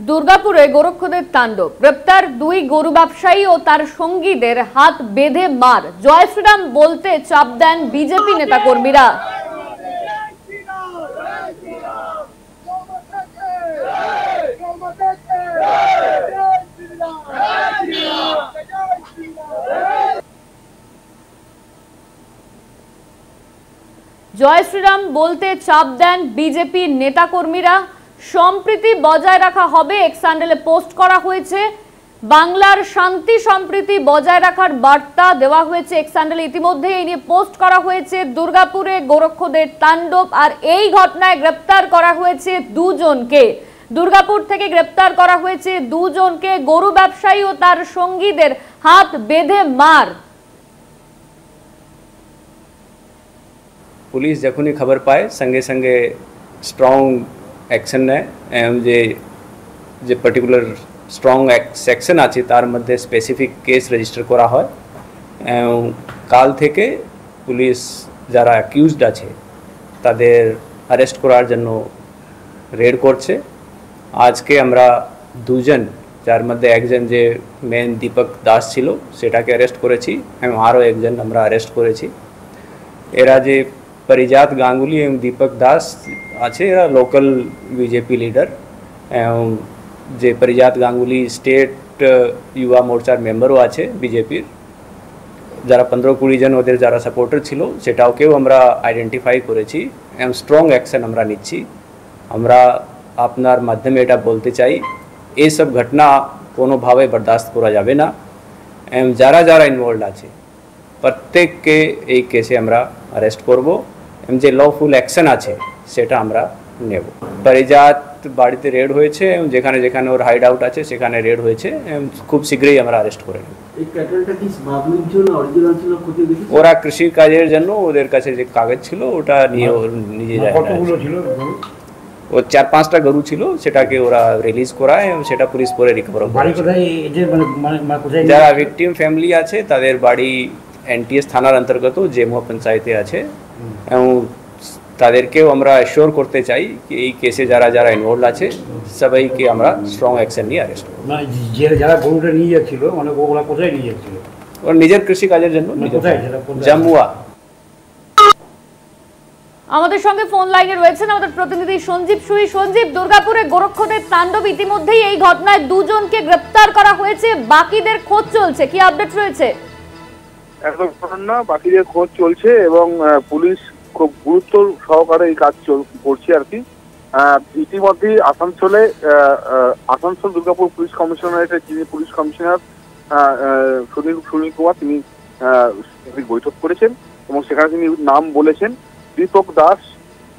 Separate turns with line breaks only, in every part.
দুর্গাপুরে গোরক্ষদের তাণ্ডব, গ্রেপ্তার দুই গরু ব্যবসায়ী ও তার সঙ্গীদের হাত বেঁধে মার। জয় শ্রীরাম বলতে চাপ দেন বিজেপি নেতাকর্মীরা। জয় শ্রীরাম বলতে চাপ দেন বিজেপি নেতাকর্মীরা। সম্প্রীতি বজায় রাখা হবে, এক্স হ্যান্ডেলে পোস্ট করা হয়েছে। বাংলার শান্তি সম্প্রীতি বজায় রাখার বার্তা দেওয়া হয়েছে এক্স হ্যান্ডেলে। ইতিমধ্যে এই নিয়ে পোস্ট করা হয়েছে। দুর্গাপুরে গোরক্ষদের তাণ্ডব, আর এই ঘটনায় গ্রেপ্তার করা হয়েছে দুজনকে। দুর্গাপুর থেকে গ্রেপ্তার করা হয়েছে দুজনকে, গরু ব্যবসায়ী ও তার সঙ্গীদের হাত বেঁধে মার।
पुलिस जखनी खबर पाए संगे संगे स्ट्रॉन्ग एक्शन है जे पर्टिकुलर स्ट्रॉन्ग सेक्शन आछे तार मध्य स्पेसिफिक केस रेजिस्टर करा হয় কাল থেকে পুলিশ যারা অ্যাকিউজড আছে তাদের অ্যারেস্ট করার জন্য রেড করছে। আজকে আমরা দুজন, যার মধ্যে একজন যে মেন দীপক দাস ছিল সেটাকে অ্যারেস্ট করেছি এবং আরও একজন আমরা অ্যারেস্ট করেছি। এরা যে परिजात गांगुली एवं दीपक दास आछे एरा लोकल बीजेपी लीडर एवं जे परिजात गांगुली स्टेट युवा मोर्चार मेम्बरो आछे बीजेपीर যারা 15-20 জন ওদের যারা সাপোর্টার ছিল সেটাকেও আমরা আইডেন্টিফাই করেছি এবং স্ট্রং অ্যাকশন আমরা নিচ্ছি। আমরা আপনার মাধ্যমে এটা বলতে চাই এই সব ঘটনা কোনোভাবে বরদাস্ত করা যাবে না এবং যারা যারা ইনভলভড আছে প্রত্যেককে এই কেসে আমরা অ্যারেস্ট করব এবং যে লফুল অ্যাকশন আছে সেটা আমরা নেব। পরিজাত বাড়িতে রেড হয়েছে এবং যেখানে যেখানে ওর হাইড আউট আছে সেখানে রেড হয়েছে এবং খুব শীঘ্রই আমরা অ্যারেস্ট করে নেব।
এই ক্যাটেলটা কি স্মাগলিং ছিল না অরিজিনাল ছিল খুঁজে দেখি?
ওরা কৃষি কাজের জন্য ওদের কাছে যে কাগজ ছিল ওটা নিয়ে ওর নিজে যায়।
কতগুলো ছিল?
ও 4-5টা গরু ছিল, সেটাকে ওরা রিলিজ করায় এবং সেটা পুলিশ পরে রিকভার করে।
বাড়ি কোথায়? এই যে মানে কোথায়
যারা ভিকটিম ফ্যামিলি আছে তাদের বাড়ি এনটিএস থানার অন্তর্গত জেমুয়া পঞ্চায়েতে আছে এবং তাদেরকেও আমরা অ্যাশিওর করতে চাই কি এই কেসে যারা যারা ইনভলভ আছে সবাইকে আমরা স্ট্রং অ্যাকশন নিয়ে অ্যারেস্ট করব।
মানে যারা গরুটা নিয়ে যাচ্ছিল মানে ওরা কোথায় নিয়ে যাচ্ছিল?
ওর নিজের কৃষি কাজের জন্য।
কোথায়?
জামুয়া।
আমাদের সঙ্গে ফোন লাইনে রয়েছেন আমাদের প্রতিনিধি সঞ্জীব সুই। সঞ্জীব, দুর্গাপুরে গোরক্ষদের তাণ্ডব, ইতিমধ্যেই এই ঘটনায় দুজনকে গ্রেপ্তার করা হয়েছে, বাকিদের খোঁজ চলছে, কি আপডেট রয়েছে?
একদম না, বাকিদের খোঁজ চলছে এবং পুলিশ খুব গুরুত্ব সহকারে এই কাজ করছে আর কি। ইতিমধ্যেই আসানসোল দুর্গাপুর পুলিশ কমিশনারেটের যিনি পুলিশ কমিশনার সুনীল কুমার তিনি বৈঠক করেছেন এবং সেখানে তিনি নাম বলেছেন দীপক দাস,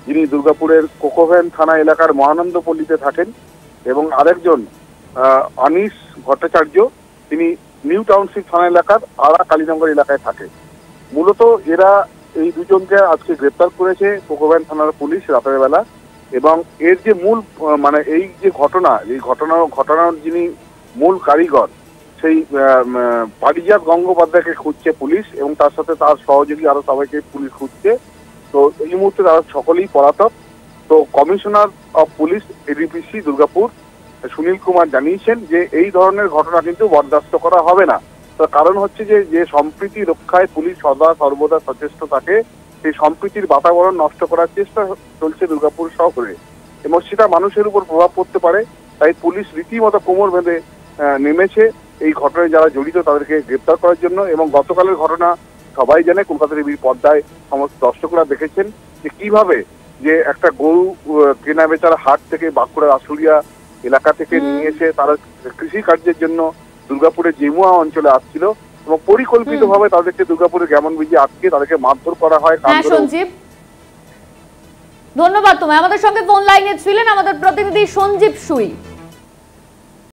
যিনি দুর্গাপুরের কোকোভ্যান থানা এলাকার মহানন্দ পল্লীতে থাকেন, এবং আরেকজন অনিশ ভট্টাচার্য, তিনি নিউ টাউনশিপ থানা এলাকার আড়া কালীনগর এলাকায় থাকে। মূলত এরা এই দুজনকে আজকে গ্রেপ্তার করেছে কোকোভ্যান থানার পুলিশ রাতের বেলা, এবং এর যে মূল মানে এই যে ঘটনার যিনি মূল কারিগর সেই পারিজাত গঙ্গোপাধ্যায়কে খুঁজছে পুলিশ এবং তার সাথে তার সহযোগী আরো সবাইকে পুলিশ খুঁজছে। তো এই মুহূর্তে তারা সকলেই পলাতক। তো commissioner of police ADPC Durgapur Sunil Kumar জানিয়েছেন যে এই ধরনের ঘটনা কিন্তু বরদাস্ত করা হবে না। তার কারণ হচ্ছে যে সম্প্রীতি রক্ষায় পুলিশ সর্বদা সচেষ্ট থাকে, সেই সম্প্রীতির বাতাবরণ নষ্ট করার চেষ্টা চলছে দুর্গাপুর শহরে এবং সেটা মানুষের উপর প্রভাব পড়তে পারে। তাই পুলিশ রীতিমতো কোমর বেঁধে নেমেছে এই ঘটনায় যারা জড়িত তাদেরকে গ্রেপ্তার করার জন্য। এবং গতকালের ঘটনা সবাই জানে, কলকাতা টিভির পর্দায় সমস্ত দর্শকরা দেখেছেন যে কিভাবে যে একটা গরু কেনা বেচার হাট থেকে বাঁকুড়ার আশুলিয়া এলাকা থেকে নিয়ে এসে তারা কৃষি কার্যের জন্য দুর্গাপুরের জেমুয়া অঞ্চলে আসছিল এবং পরিকল্পিতভাবে তাদেরকে দুর্গাপুরের গ্রামন ব্রিজে আটকে তাদেরকে মারধর করা হয়।
সঞ্জীব, ধন্যবাদ তোমায়। আমাদের সঙ্গে ফোন লাইনে ছিলেন আমাদের প্রতিনিধি সঞ্জীব সুই।